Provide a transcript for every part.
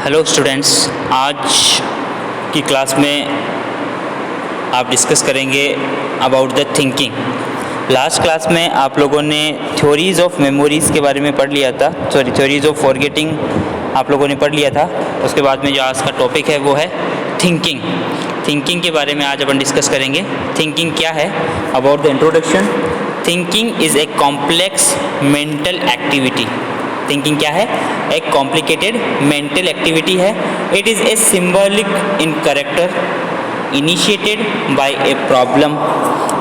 Hello students, आज की class में आप डिस्कस करेंगे about the thinking. Last class में आप लोगों ने थ्योरीज़ ऑफ मेमोरीज़ के बारे में पढ़ लिया था, थ्योरीज़ ऑफ फॉरगेटिंग आप लोगों ने पढ़ लिया था। उसके बाद में जो आज का टॉपिक है वो है थिंकिंग। थिंकिंग के बारे में आज अपन डिस्कस करेंगे। थिंकिंग क्या है? About the introduction, thinking is a complex mental activity. Thinking क्या है? एक कॉम्प्लिकेटेड मेंटल एक्टिविटी है। It is a symbolic in character, initiated by a problem.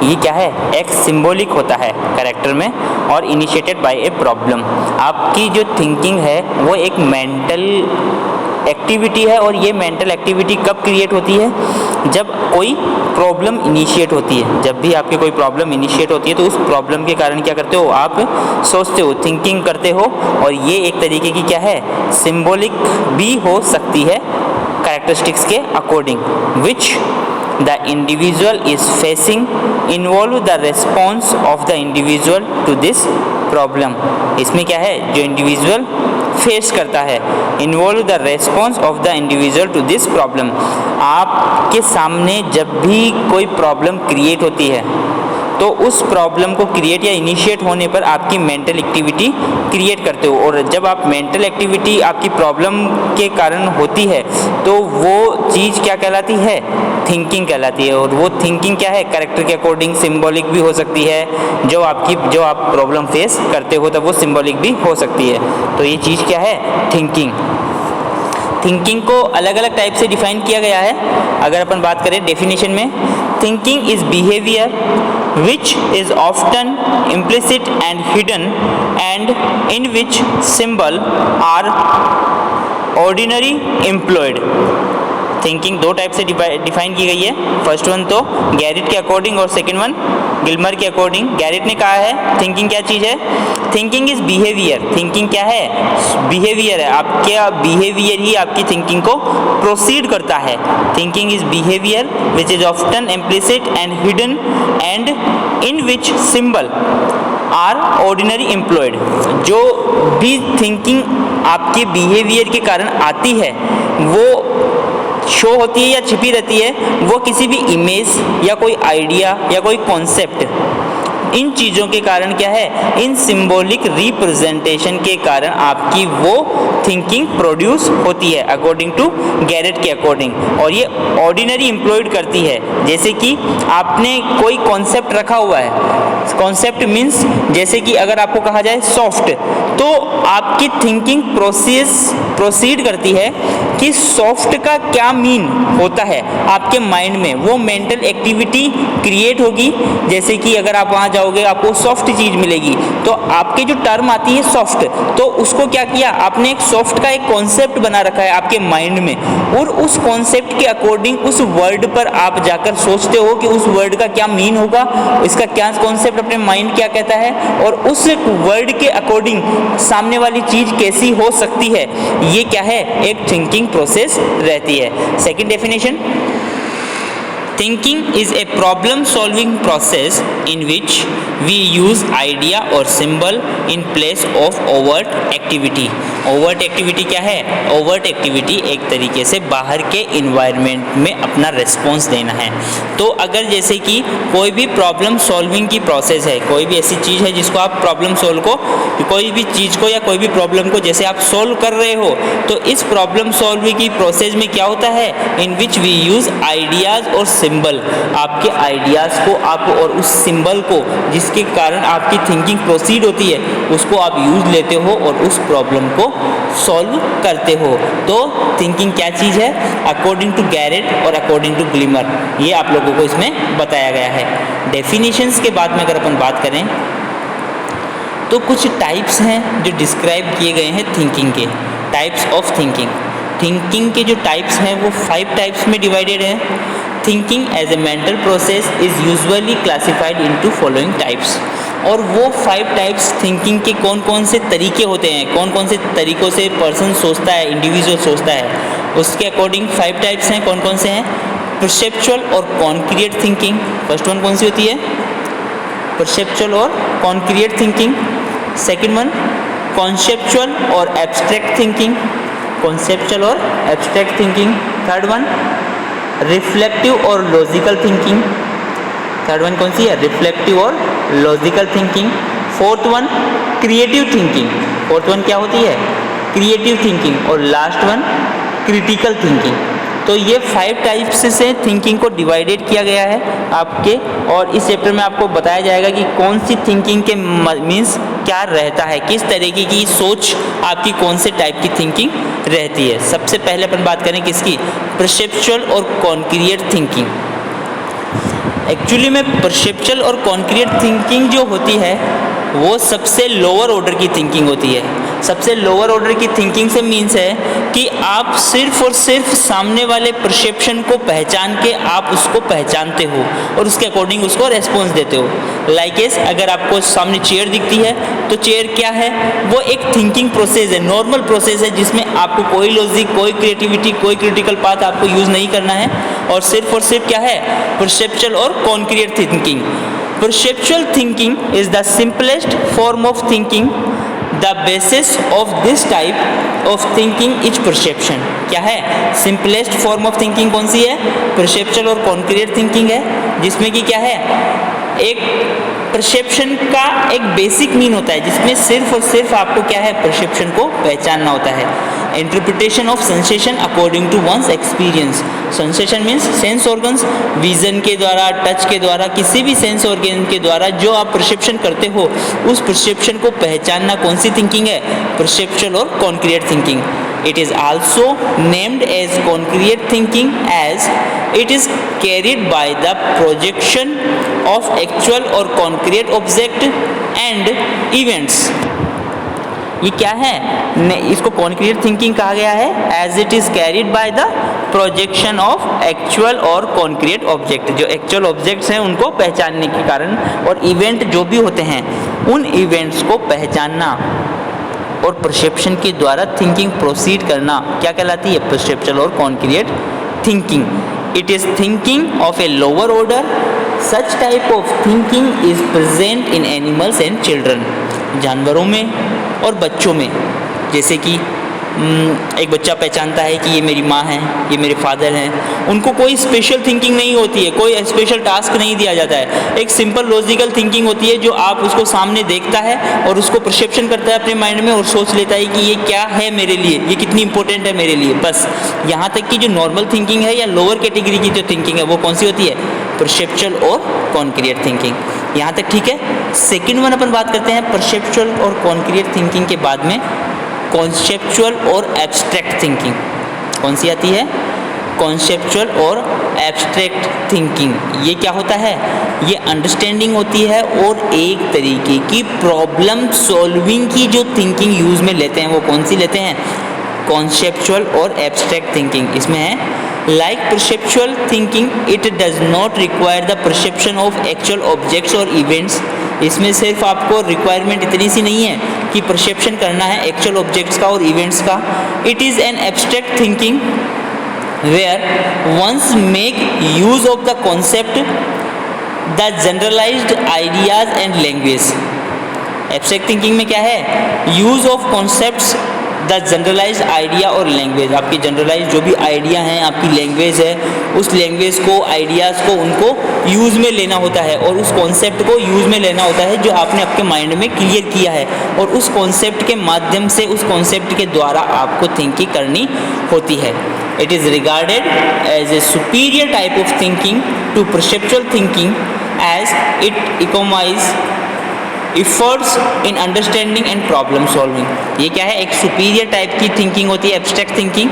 ये क्या है? एक सिंबॉलिक होता है कैरेक्टर में और इनिशिएटेड बाय ए प्रॉब्लम। आपकी जो थिंकिंग है वो एक मेंटल एक्टिविटी है, और ये मेंटल एक्टिविटी कब क्रिएट होती है? जब कोई प्रॉब्लम इनिशिएट होती है। जब भी आपकी कोई प्रॉब्लम इनिशिएट होती है तो उस प्रॉब्लम के कारण क्या करते हो? आप सोचते हो, थिंकिंग करते हो। और ये एक तरीके की क्या है? सिंबॉलिक भी हो सकती है कैरेक्टरिस्टिक्स के according, which the individual is facing involve the response of the individual to this problem. इसमें क्या है? जो इंडिविजुअल फेस करता है, involve the response of the individual to this problem. आपके सामने जब भी कोई प्रॉब्लम क्रिएट होती है तो उस प्रॉब्लम को क्रिएट या इनिशिएट होने पर आपकी मेंटल एक्टिविटी क्रिएट करते हो। और जब आप मेंटल एक्टिविटी आपकी प्रॉब्लम के कारण होती है तो वो चीज़ क्या कहलाती है? थिंकिंग कहलाती है। और वो थिंकिंग क्या है? कैरेक्टर के अकॉर्डिंग सिंबॉलिक भी हो सकती है। जो आप प्रॉब्लम फेस करते हो तब वो सिंबॉलिक भी हो सकती है। तो ये चीज़ क्या है? थिंकिंग। थिंकिंग को अलग अलग टाइप से डिफाइन किया गया है। अगर अपन बात करें डेफिनेशन में, thinking is behaviour which is often implicit and hidden and in which symbol are ordinary employed. Thinking दो टाइप से डिफाइन की गई है। फर्स्ट वन तो गैरिट के अकॉर्डिंग और सेकंड वन गिल्मर के अकॉर्डिंग। गैरिट ने कहा है थिंकिंग क्या चीज़ है? Thinking is behaviour. थिंकिंग क्या है? बिहेवियर है। आपका बिहेवियर ही आपकी थिंकिंग को प्रोसीड करता है। Thinking is behaviour which is often implicit and hidden and in which symbol are ordinary employed. जो भी थिंकिंग आपके बिहेवियर के कारण आती है वो शो होती है या छिपी रहती है, वो किसी भी इमेज या कोई आइडिया या कोई कॉन्सेप्ट, इन चीज़ों के कारण क्या है? इन सिंबॉलिक रिप्रेजेंटेशन के कारण आपकी वो थिंकिंग प्रोड्यूस होती है अकॉर्डिंग टू गैरेट के अकॉर्डिंग। और ये ऑर्डिनरी एम्प्लॉयड करती है। जैसे कि आपने कोई कॉन्सेप्ट रखा हुआ है, कॉन्सेप्ट मीन्स जैसे कि अगर आपको कहा जाए सॉफ्ट, तो आपकी थिंकिंग प्रोसीड करती है कि सॉफ्ट का क्या मीन होता है आपके माइंड में। वो मेंटल एक्टिविटी क्रिएट होगी। जैसे कि अगर आप वहाँ जाओगे आपको सॉफ्ट चीज़ मिलेगी, तो आपके जो टर्म आती है सॉफ्ट, तो उसको क्या किया आपने? एक सॉफ्ट का एक कॉन्सेप्ट बना रखा है आपके माइंड में, और उस कॉन्सेप्ट के अकॉर्डिंग उस वर्ड पर आप जाकर सोचते हो कि उस वर्ड का क्या मीन होगा, इसका क्या कॉन्सेप्ट अपने माइंड क्या कहता है, और उस वर्ड के अकॉर्डिंग सामने वाली चीज़ कैसी हो सकती है। ये क्या है? एक थिंकिंग प्रोसेस रहती है। Second definition, thinking is a problem solving process in which we use idea और symbol in place of overt activity. Overt activity क्या है? ओवर्ट एक्टिविटी एक तरीके से बाहर के इन्वायरमेंट में अपना रिस्पॉन्स देना है। तो अगर जैसे कि कोई भी प्रॉब्लम सॉल्विंग की प्रोसेस है, कोई भी ऐसी चीज़ है जिसको आप प्रॉब्लम सॉल्व को, कोई भी चीज़ को या कोई भी प्रॉब्लम को जैसे आप सॉल्व कर रहे हो, तो इस प्रॉब्लम सॉल्विंग की प्रोसेस में क्या होता है? इन विच वी यूज़ आइडियाज़ और सिंबल। आपके आइडियाज़ को आप और उस सिंबल को जिसके कारण आपकी थिंकिंग प्रोसीड होती है उसको आप यूज़ लेते हो और उस प्रॉब्लम को सॉल्व करते हो। तो थिंकिंग क्या चीज़ है अकॉर्डिंग टू गैरेट और अकॉर्डिंग टू ग्लिमर, ये आप लोगों को इसमें बताया गया है। डेफिनेशंस के बाद में अगर अपन बात करें तो कुछ टाइप्स हैं जो डिस्क्राइब किए गए हैं थिंकिंग के। टाइप्स ऑफ थिंकिंग, थिंकिंग के जो टाइप्स हैं वो 5 टाइप्स में डिवाइडेड हैं। Thinking as a mental process is usually classified into following types. और वो 5 टाइप्स थिंकिंग के कौन कौन से तरीके होते हैं, कौन कौन से तरीक़ों से पर्सन सोचता है, इंडिविजुअल सोचता है, उसके अकॉर्डिंग 5 टाइप्स हैं। कौन कौन से हैं? परसेप्चुअल और कॉन्क्रीट थिंकिंग। फर्स्ट वन कौन सी होती है? परसेप्चुअल और concrete thinking. Second one conceptual और एब्स्ट्रैक्ट थिंकिंग। कॉन्सेप्चुअल और abstract thinking. Third one reflective और लॉजिकल थिंकिंग। थर्ड वन कौन सी है? रिफ्लेक्टिव और logical thinking. Fourth one creative thinking. Fourth one क्या होती है? Creative thinking. और लास्ट वन क्रिटिकल थिंकिंग। तो ये 5 टाइप्स से थिंकिंग को डिवाइडेड किया गया है आपके, और इस चैप्टर में आपको बताया जाएगा कि कौन सी थिंकिंग के मीन्स क्या रहता है, किस तरीके की सोच आपकी कौन से टाइप की थिंकिंग रहती है। सबसे पहले अपन बात करें किसकी? परसेप्चुअल और कॉन्क्रीट थिंकिंग। एक्चुअली में परसेप्चुअल और कॉन्क्रीट थिंकिंग जो होती है वो सबसे लोअर ऑर्डर की थिंकिंग होती है। सबसे लोअर ऑर्डर की थिंकिंग से मीन्स है कि आप सिर्फ और सिर्फ सामने वाले परसेप्शन को पहचान के आप उसको पहचानते हो और उसके अकॉर्डिंग उसको रेस्पॉन्स देते हो। लाइक एस अगर आपको सामने चेयर दिखती है तो चेयर क्या है? वो एक थिंकिंग प्रोसेस है, नॉर्मल प्रोसेस है, जिसमें आपको कोई लॉजिक, कोई क्रिएटिविटी, कोई क्रिटिकल पाथ आपको यूज़ नहीं करना है, और सिर्फ क्या है? परसेप्चुअल और concrete thinking. Perceptual thinking is the simplest form of thinking. The basis of this type of thinking is perception. क्या है? Simplest form of thinking कौन सी है? Perceptual और concrete thinking है, जिसमें कि क्या है? एक परसेप्शन का एक बेसिक मीन होता है, जिसमें सिर्फ और सिर्फ आपको क्या है? परसेप्शन को पहचानना होता है। Interpretation of sensation according to one's experience. Sensation means sense organs, vision के द्वारा, टच के द्वारा, किसी भी सेंस ऑर्गन के द्वारा जो आप परसेप्शन करते हो, उस परसेप्शन को पहचानना कौन सी थिंकिंग है? परसेप्चुअल और concrete thinking. It is also named as concrete thinking as it is carried by the projection of actual or concrete object and events. ये क्या है? इसको कॉन्क्रीट थिंकिंग कहा गया है as it is carried by the projection of actual और concrete object. जो actual objects हैं उनको पहचानने के कारण, और इवेंट जो भी होते हैं उन इवेंट्स को पहचानना और परसेप्शन के द्वारा थिंकिंग प्रोसीड करना क्या कहलाती है? परसेप्चुअल और concrete thinking. It is thinking of a lower order. Such type of thinking is present in animals and children. जानवरों में और बच्चों में, जैसे कि एक बच्चा पहचानता है कि ये मेरी माँ है, ये मेरे फादर हैं, उनको कोई स्पेशल थिंकिंग नहीं होती है, कोई स्पेशल टास्क नहीं दिया जाता है। एक सिंपल लॉजिकल थिंकिंग होती है, जो आप उसको सामने देखता है और उसको परसेप्शन करता है अपने माइंड में और सोच लेता है कि ये क्या है मेरे लिए, ये कितनी इंपॉर्टेंट है मेरे लिए। बस यहाँ तक कि जो नॉर्मल थिंकिंग है या लोअर कैटेगरी की जो थिंकिंग है वो कौन सी होती है? परसेप्चुअल और कॉन्क्रीट थिंकिंग। यहाँ तक ठीक है। सेकेंड वन अपन बात करते हैं परसेप्चुअल और कॉन्क्रीट थिंकिंग के बाद में कॉन्सेप्चुअल और एब्स्ट्रैक्ट थिंकिंग। कौन सी आती है? कॉन्सेप्चुअल और एब्स्ट्रैक्ट थिंकिंग। ये क्या होता है? ये अंडरस्टैंडिंग होती है और एक तरीके की प्रॉब्लम सॉल्विंग की जो थिंकिंग यूज़ में लेते हैं वो कौन सी लेते हैं? कॉन्सेप्चुअल और एब्स्ट्रैक्ट थिंकिंग। इसमें है like perceptual thinking it does not require the perception of actual objects और इवेंट्स। इसमें सिर्फ आपको रिक्वायरमेंट इतनी सी नहीं है कि परसेप्शन करना है एक्चुअल ऑब्जेक्ट्स का और इवेंट्स का। It is an abstract thinking where one's make use of the concept the generalised ideas and language. Abstract thinking में क्या है? Use of concepts the generalise idea और लैंग्वेज। आपकी जनरलाइज जो भी आइडिया हैं, आपकी लैंग्वेज है, उस लैंग्वेज को, आइडियाज़ को, उनको यूज़ में लेना होता है और उस कॉन्सेप्ट को यूज़ में लेना होता है जो आपने आपके माइंड में क्लियर किया है, और उस कॉन्सेप्ट के माध्यम से, उस कॉन्सेप्ट के द्वारा आपको थिंकिंग करनी होती है। It is regarded as a superior type of thinking to perceptual thinking as it economise efforts in understanding and problem solving. ये क्या है? एक सुपीरियर टाइप की थिंकिंग होती है एब्स्ट्रैक्ट थिंकिंग,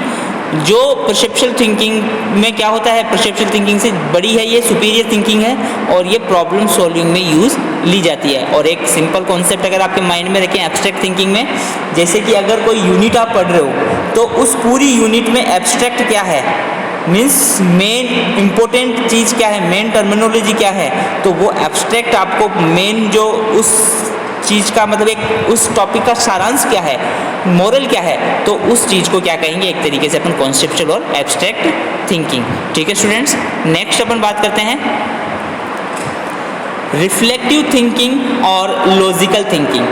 जो परसेप्चुअल थिंकिंग में क्या होता है? परसेप्चुअल थिंकिंग से बड़ी है, ये सुपीरियर थिंकिंग है और ये प्रॉब्लम सॉल्विंग में यूज़ ली जाती है। और एक सिंपल कॉन्सेप्ट अगर आपके माइंड में रखें एब्स्ट्रैक्ट थिंकिंग में, जैसे कि अगर कोई यूनिट आप पढ़ रहे हो तो उस पूरी यूनिट में एब्स्ट्रैक्ट क्या है? मीन्स मेन इम्पोर्टेंट चीज़ क्या है, मेन टर्मिनोलॉजी क्या है, तो वो एब्स्ट्रैक्ट आपको मेन जो उस चीज़ का मतलब एक उस टॉपिक का सारांश क्या है, मोरल क्या है, तो उस चीज़ को क्या कहेंगे? एक तरीके से अपन कॉन्सेप्चुअल और एब्स्ट्रैक्ट थिंकिंग। ठीक है स्टूडेंट्स, नेक्स्ट अपन बात करते हैं रिफ्लेक्टिव थिंकिंग और लॉजिकल थिंकिंग।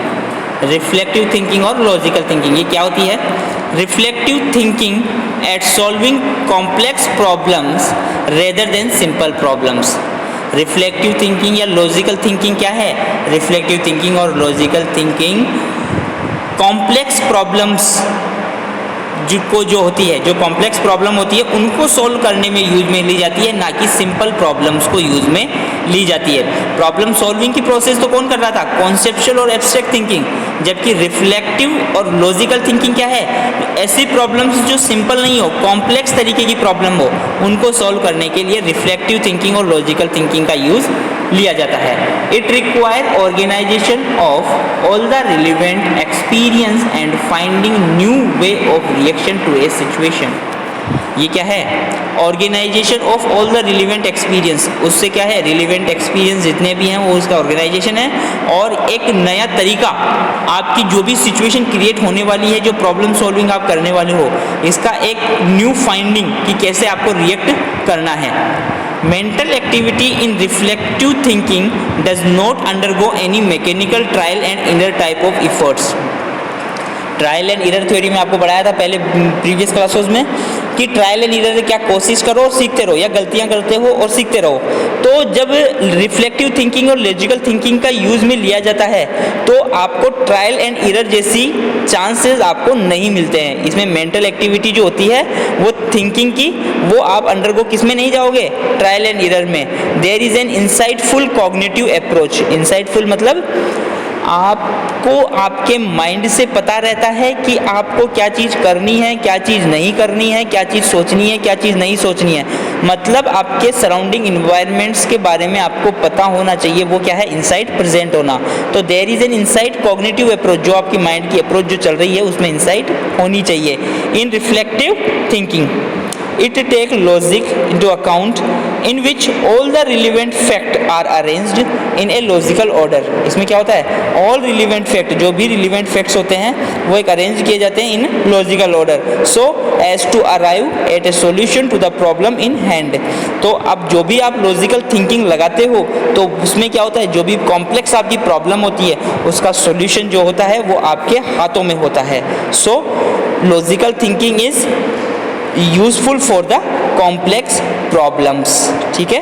रिफ्लेक्टिव थिंकिंग और लॉजिकल थिंकिंग, ये क्या होती है? Reflective thinking at solving complex problems rather than simple problems. Reflective thinking या लॉजिकल थिंकिंग क्या है? रिफ्लेक्टिव थिंकिंग और लॉजिकल थिंकिंग कॉम्प्लेक्स प्रॉब्लम्स जो होती है, जो कॉम्प्लेक्स प्रॉब्लम होती है उनको सॉल्व करने में यूज में ली जाती है, ना कि सिंपल प्रॉब्लम्स को यूज में ली जाती है। प्रॉब्लम सॉल्विंग की प्रोसेस तो कौन कर रहा था? कॉन्सेप्चुअल और एब्स्ट्रैक्ट थिंकिंग। जबकि रिफ्लेक्टिव और लॉजिकल थिंकिंग क्या है? ऐसी प्रॉब्लम्स जो सिंपल नहीं हो, कॉम्प्लेक्स तरीके की प्रॉब्लम हो, उनको सॉल्व करने के लिए रिफ्लेक्टिव थिंकिंग और लॉजिकल थिंकिंग का यूज लिया जाता है। It require organisation of all the relevant experience and finding new way of reaction to a situation. ये क्या है? Organisation of all the relevant experience. उससे क्या है? रिलेवेंट एक्सपीरियंस जितने भी हैं वो उसका ऑर्गेनाइजेशन है, और एक नया तरीका आपकी जो भी सिचुएशन क्रिएट होने वाली है, जो प्रॉब्लम सॉल्विंग आप करने वाले हो, इसका एक न्यू फाइंडिंग कि कैसे आपको रिएक्ट करना है। Mental activity in reflective thinking does not undergo any mechanical trial and error type of efforts. Trial and error theory में आपको पढ़ाया था पहले प्रीवियस क्लासेस में कि ट्रायल एंड एरर क्या कोशिश करो और सीखते रहो, या गलतियां करते हो और सीखते रहो। तो जब रिफ्लेक्टिव थिंकिंग और लॉजिकल थिंकिंग का यूज में लिया जाता है तो आपको ट्रायल एंड एरर जैसी चांसेस आपको नहीं मिलते हैं। इसमें मेंटल एक्टिविटी जो होती है वो थिंकिंग की, वो आप अंडरगो किस में नहीं जाओगे? ट्रायल एंड एरर में। There is an insightful cognitive approach. Insightful मतलब आपको आपके माइंड से पता रहता है कि आपको क्या चीज़ करनी है, क्या चीज़ नहीं करनी है, क्या चीज़ सोचनी है, क्या चीज़ नहीं सोचनी है। मतलब आपके सराउंडिंग इन्वायरमेंट्स के बारे में आपको पता होना चाहिए। वो क्या है? इंसाइट प्रेजेंट होना। तो there is an insight cognitive approach, जो आपकी माइंड की अप्रोच जो चल रही है उसमें इंसाइट होनी चाहिए। In reflective thinking it take logic into account in which all the relevant fact are arranged in a logical order। इसमें क्या होता है? all relevant fact, जो भी relevant facts होते हैं वो एक अरेंज किए जाते हैं in logical order so as to arrive at a solution to the problem in hand। तो अब जो भी आप logical thinking लगाते हो तो उसमें क्या होता है? जो भी complex आपकी प्रॉब्लम होती है उसका solution जो होता है वो आपके हाथों में होता है। so logical thinking is useful for the complex problems. ठीक है,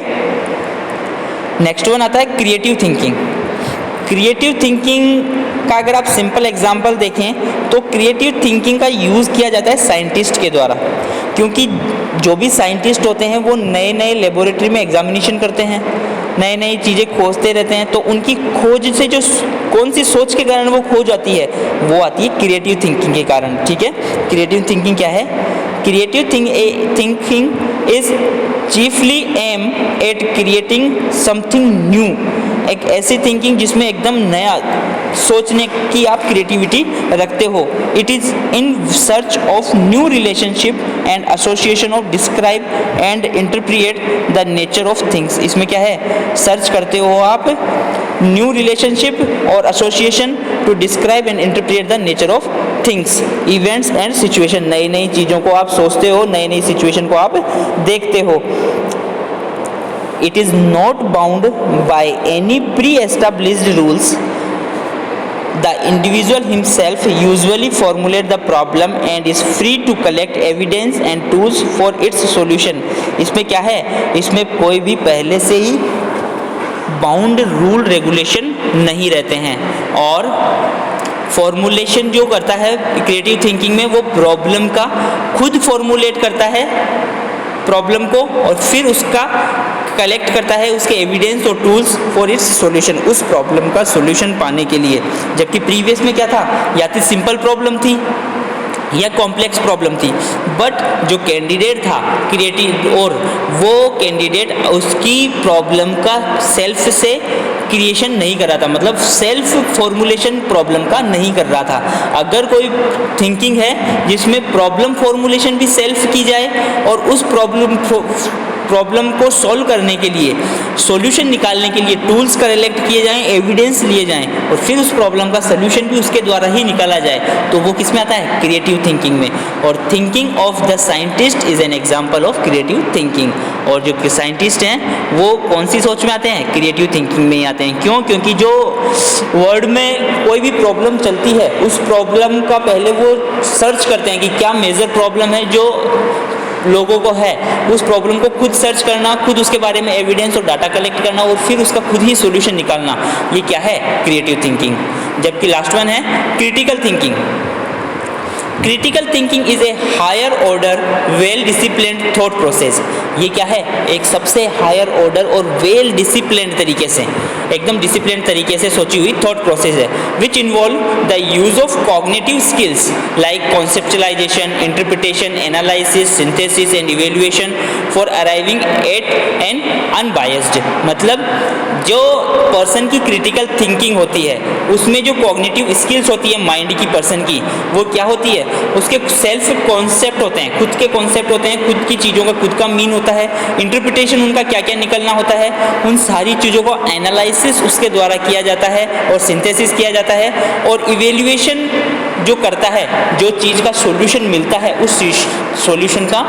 नेक्स्ट वन आता है क्रिएटिव थिंकिंग। क्रिएटिव थिंकिंग का अगर आप सिंपल एग्जांपल देखें तो क्रिएटिव थिंकिंग का यूज़ किया जाता है साइंटिस्ट के द्वारा, क्योंकि जो भी साइंटिस्ट होते हैं वो नए नए लेबोरेटरी में एग्जामिनेशन करते हैं, नई नई चीज़ें खोजते रहते हैं। तो उनकी खोज से जो कौन सी सोच के कारण वो खोज आती है वो आती है क्रिएटिव थिंकिंग के कारण। ठीक है, क्रिएटिव थिंकिंग क्या है? Creative thinking is chiefly aim at creating something new. एक ऐसी थिंकिंग जिसमें एकदम नया सोचने की आप क्रिएटिविटी रखते हो। It is in search of new relationship and association of describe and interpret the nature of things. इसमें क्या है? सर्च करते हो आप न्यू रिलेशनशिप और association to describe and interpret the nature of things, events and situation. नई नई चीज़ों को आप सोचते हो, नई नई सिचुएशन को आप देखते हो। It is not bound by any pre-established rules. The individual himself usually formulates the problem and is free to collect evidence and tools for its solution। इसमें क्या है? इसमें कोई भी पहले से ही बाउंड रूल रेगुलेशन नहीं रहते हैं, और फॉर्मुलेशन जो करता है क्रिएटिव थिंकिंग में वो प्रॉब्लम का खुद फॉर्मुलेट करता है प्रॉब्लम को, और फिर उसका कलेक्ट करता है उसके एविडेंस और टूल्स फॉर इट्स सॉल्यूशन, उस प्रॉब्लम का सॉल्यूशन पाने के लिए। जबकि प्रीवियस में क्या था? या तो सिंपल प्रॉब्लम थी या कॉम्प्लेक्स प्रॉब्लम थी, बट जो कैंडिडेट था क्रिएटिव, और वो कैंडिडेट उसकी प्रॉब्लम का सेल्फ से क्रिएशन नहीं कर रहा था, मतलब सेल्फ फॉर्मुलेशन प्रॉब्लम का नहीं कर रहा था। अगर कोई थिंकिंग है जिसमें प्रॉब्लम फॉर्मुलेशन भी सेल्फ की जाए और उस प्रॉब्लम प्रॉब्लम को सॉल्व करने के लिए, सॉल्यूशन निकालने के लिए टूल्स कलेक्ट किए जाएं, एविडेंस लिए जाएं और फिर उस प्रॉब्लम का सॉल्यूशन भी उसके द्वारा ही निकाला जाए, तो वो किस में आता है? क्रिएटिव थिंकिंग में। और thinking of the scientist is an example of creative thinking. और जो साइंटिस्ट हैं वो कौन सी सोच में आते हैं? क्रिएटिव थिंकिंग में ही आते हैं। क्यों? क्योंकि जो वर्ल्ड में कोई भी प्रॉब्लम चलती है उस प्रॉब्लम का पहले वो सर्च करते हैं कि क्या मेजर प्रॉब्लम है जो लोगों को है, उस प्रॉब्लम को खुद सर्च करना, खुद उसके बारे में एविडेंस और डाटा कलेक्ट करना और फिर उसका खुद ही सॉल्यूशन निकालना, ये क्या है? Creative thinking. जबकि लास्ट वन है critical thinking. Critical thinking is a higher order well disciplined thought process. ये क्या है? एक सबसे हायर ऑर्डर और वेल डिसिप्लिन्ड तरीके से, एकदम डिसिप्लिन तरीके से सोची हुई थॉट प्रोसेस है, which involve the use of cognitive skills like conceptualisation, interpretation, analysis, synthesis and evaluation for arriving at N unbiased. मतलब जो पर्सन की क्रिटिकल थिंकिंग होती है उसमें जो कॉग्निटिव स्किल्स होती है माइंड की पर्सन की, वो क्या होती है? उसके सेल्फ कॉन्सेप्ट होते हैं, खुद के कॉन्सेप्ट होते हैं, खुद की चीज़ों का खुद का मीन होता है, इंटरप्रिटेशन उनका क्या क्या निकलना होता है, उन सारी चीज़ों को एनालिसिस उसके द्वारा किया जाता है और सिंथेसिस किया जाता है, और इवेल्युएशन जो करता है, जो चीज़ का सॉल्यूशन मिलता है उस सॉल्यूशन का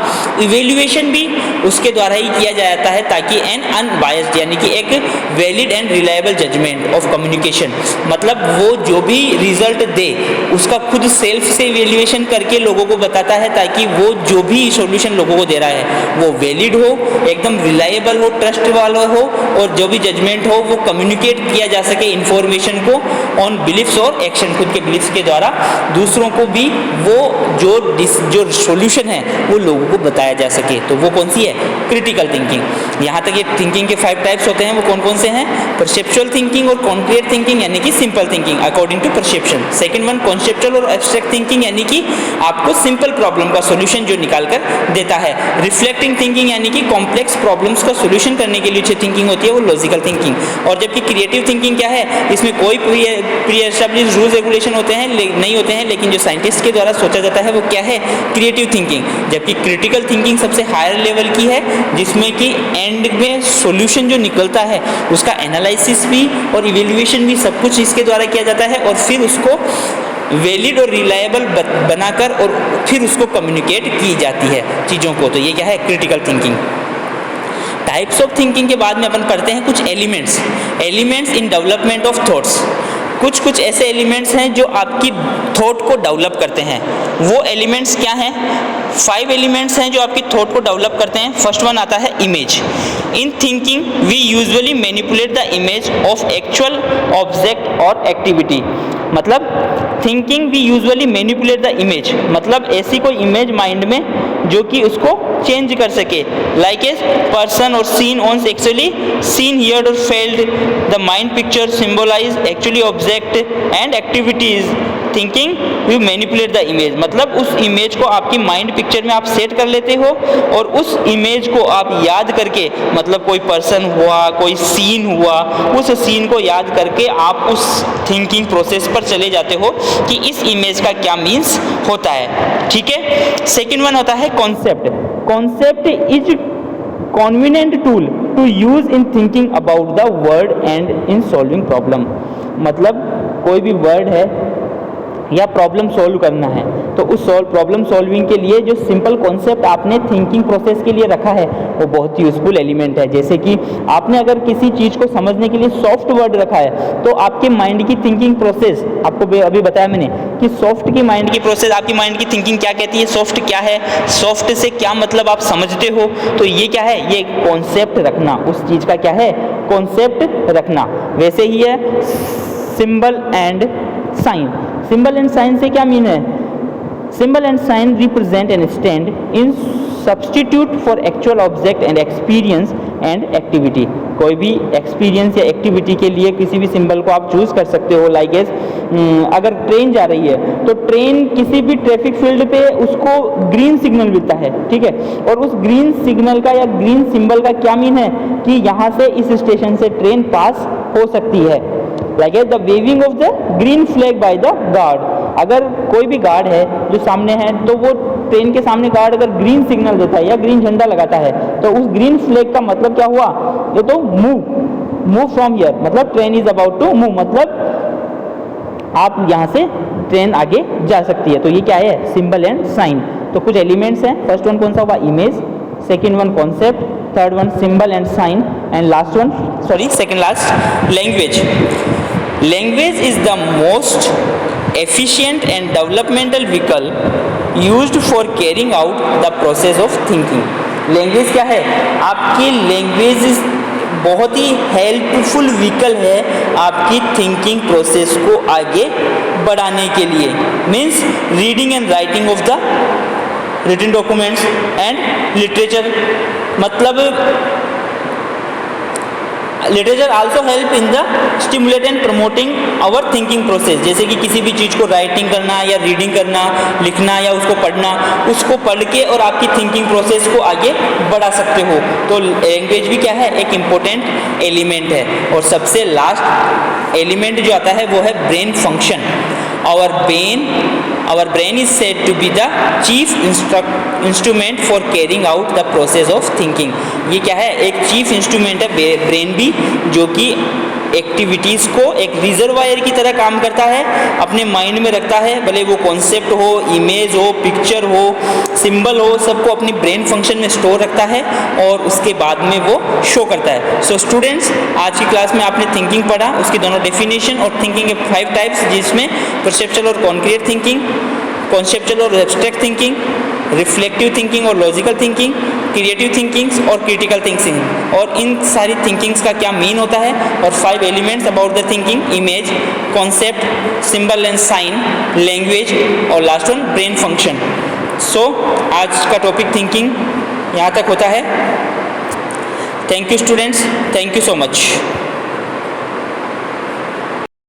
इवेल्युएशन भी उसके द्वारा ही किया जाता है, ताकि एन अनबायस्ड यानी कि एक valid and reliable judgement of communication, मतलब वो जो भी रिजल्ट दे उसका खुद सेल्फ से इवेल्युएशन करके लोगों को बताता है, ताकि वो जो भी सॉल्यूशन लोगों को दे रहा है वो वैलिड हो, एकदम रिलायबल हो, ट्रस्ट वाला हो, और जो भी जजमेंट हो वो कम्युनिकेट किया जा सके इन्फॉर्मेशन को ऑन बिलीफ्स और एक्शन, खुद के बिलीफ्स के द्वारा दूसरों को भी वो जो सॉल्यूशन है वो लोगों को बताया जा सके। तो वो कौन सी है? Critical thinking. यहाँ तक ये थिंकिंग के 5 टाइप्स होते हैं, वो कौन कौन से हैं? परसेप्चुअल थिंकिंग और कॉन्क्रीट थिंकिंग यानी कि simple thinking according to perception. Second one conceptual और एब्स्ट्रैक्ट थिंकिंग यानी कि आपको सिंपल प्रॉब्लम का सॉल्यूशन जो निकाल कर देता है। रिफ्लेक्टिंग थिंकिंग यानी कि कॉम्प्लेक्स प्रॉब्लम्स का सॉल्यूशन करने के लिए जो थिंकिंग होती है वो लॉजिकल थिंकिंग। और जबकि क्रिएटिव थिंकिंग क्या है? इसमें कोई प्री एस्टैब्लिश्ड रूल्स रेगुलेशन होते हैं नहीं होते हैं, लेकिन जो साइंटिस्ट के द्वारा सोचा जाता है वो क्या है? Creative thinking. जबकि क्रिटिकल थिंकिंग सबसे हायर लेवल की है, जिसमें कि एंड में सॉल्यूशन जो निकलता है उसका एनालिसिस भी और इवेल्युएशन भी सब कुछ इसके द्वारा किया जाता है, और फिर उसको वैलिड और रिलायबल बनाकर और फिर उसको कम्युनिकेट की जाती है चीज़ों को। तो ये क्या है? Critical thinking. Types of thinking के बाद में अपन पढ़ते हैं कुछ elements in development of thoughts. कुछ ऐसे एलिमेंट्स हैं जो आपकी थॉट को डेवलप करते हैं। वो एलिमेंट्स क्या हैं? 5 एलिमेंट्स हैं जो आपकी थॉट को डेवलप करते हैं। फर्स्ट वन आता है image. In thinking we usually manipulate the image of actual object और एक्टिविटी। मतलब thinking we usually manipulate the image, मतलब ऐसी कोई इमेज माइंड में जो कि उसको चेंज कर सके, like a person or seen on actually seen heard or felt. The mind picture symbolise actually object and activities. Thinking we manipulate the image, मतलब उस इमेज को आपकी माइंड पिक्चर में आप सेट कर लेते हो और उस इमेज को आप याद करके, मतलब कोई पर्सन हुआ, कोई सीन हुआ, उस सीन को याद करके आप उस थिंकिंग प्रोसेस पर चले जाते हो कि इस इमेज का क्या मीन्स होता है। ठीक है। सेकेंड वन होता है concept. Concept is convenient tool to use in thinking about the word and in solving problem. मतलब कोई भी वर्ड है या प्रॉब्लम सॉल्व करना है तो उस प्रॉब्लम सॉल्विंग के लिए जो सिंपल कॉन्सेप्ट आपने थिंकिंग प्रोसेस के लिए रखा है वो बहुत यूजफुल एलिमेंट है। जैसे कि आपने अगर किसी चीज़ को समझने के लिए सॉफ्ट वर्ड रखा है तो आपके माइंड की थिंकिंग प्रोसेस, आपको अभी बताया मैंने कि सॉफ्ट की माइंड की प्रोसेस, आपकी माइंड की थिंकिंग क्या कहती है, सॉफ्ट क्या है, सॉफ्ट से क्या मतलब आप समझते हो, तो ये क्या है, ये कॉन्सेप्ट रखना, उस चीज़ का क्या है, कॉन्सेप्ट रखना। वैसे ही है symbol and sign. Symbol and sign से क्या मीन है? Symbol and sign represent and stand in substitute for actual object and experience and activity. कोई भी एक्सपीरियंस या एक्टिविटी के लिए किसी भी सिंबल को आप चूज कर सकते हो। लाइक एज अगर ट्रेन जा रही है तो ट्रेन किसी भी ट्रैफिक फील्ड पे उसको ग्रीन सिग्नल मिलता है, ठीक है, और उस ग्रीन सिग्नल का या ग्रीन सिंबल का क्या मीन है कि यहाँ से इस स्टेशन से ट्रेन पास हो सकती है। Like the waving of the green flag by the guard. अगर कोई भी गार्ड है जो सामने है तो वो ट्रेन के सामने गार्ड अगर ग्रीन सिग्नल देता है या ग्रीन झंडा लगाता है तो उस ग्रीन फ्लैग का मतलब क्या हुआ, ये तो मूव फ्रॉम हियर, मतलब train is about to move, मतलब आप यहाँ से ट्रेन आगे जा सकती है। तो ये क्या है, सिंबल एंड साइन। तो कुछ एलिमेंट्स हैं, फर्स्ट वन कौन सा होगा, image, second one concept, third one symbol and sign, and last one second last language. Language is the most efficient and developmental vehicle used for carrying out the process of thinking। Language क्या है, आपकी language बहुत ही helpful vehicle है आपकी thinking process को आगे बढ़ाने के लिए। Means reading and writing of the written documents and literature, मतलब literature also help in the stimulate and promoting our thinking process. जैसे कि किसी भी चीज़ को राइटिंग करना या रीडिंग करना, लिखना या उसको पढ़ना, उसको पढ़ के और आपकी थिंकिंग प्रोसेस को आगे बढ़ा सकते हो। तो लैंग्वेज भी क्या है, एक इम्पोर्टेंट एलिमेंट है। और सबसे लास्ट एलिमेंट जो आता है वो है brain function. Our brain is said to be the chief instrument for carrying out the process of thinking। ये क्या है, एक चीफ इंस्ट्रूमेंट है ब्रेन भी, जो कि एक्टिविटीज़ को एक रिजर्वायर की तरह काम करता है, अपने माइंड में रखता है, भले वो कॉन्सेप्ट हो, इमेज हो, पिक्चर हो, सिंबल हो, सबको अपनी ब्रेन फंक्शन में स्टोर रखता है और उसके बाद में वो शो करता है। सो स्टूडेंट्स, आज की क्लास में आपने थिंकिंग पढ़ा, उसकी दोनों डेफिनेशन और थिंकिंग के 5 टाइप्स, जिसमें परसेप्चुअल और कॉन्क्रीट थिंकिंग, कॉन्सेप्चुअल और एब्स्ट्रैक्ट थिंकिंग, रिफ्लेक्टिव थिंकिंग और लॉजिकल थिंकिंग, क्रिएटिव थिंकिंग्स और क्रिटिकल थिंकिंग, और इन सारी थिंकिंग्स का क्या मीन होता है, और 5 elements about the thinking, image, concept, symbol and sign, language, और last one brain function. So आज का टॉपिक थिंकिंग यहाँ तक होता है। Thank you students, thank you so much.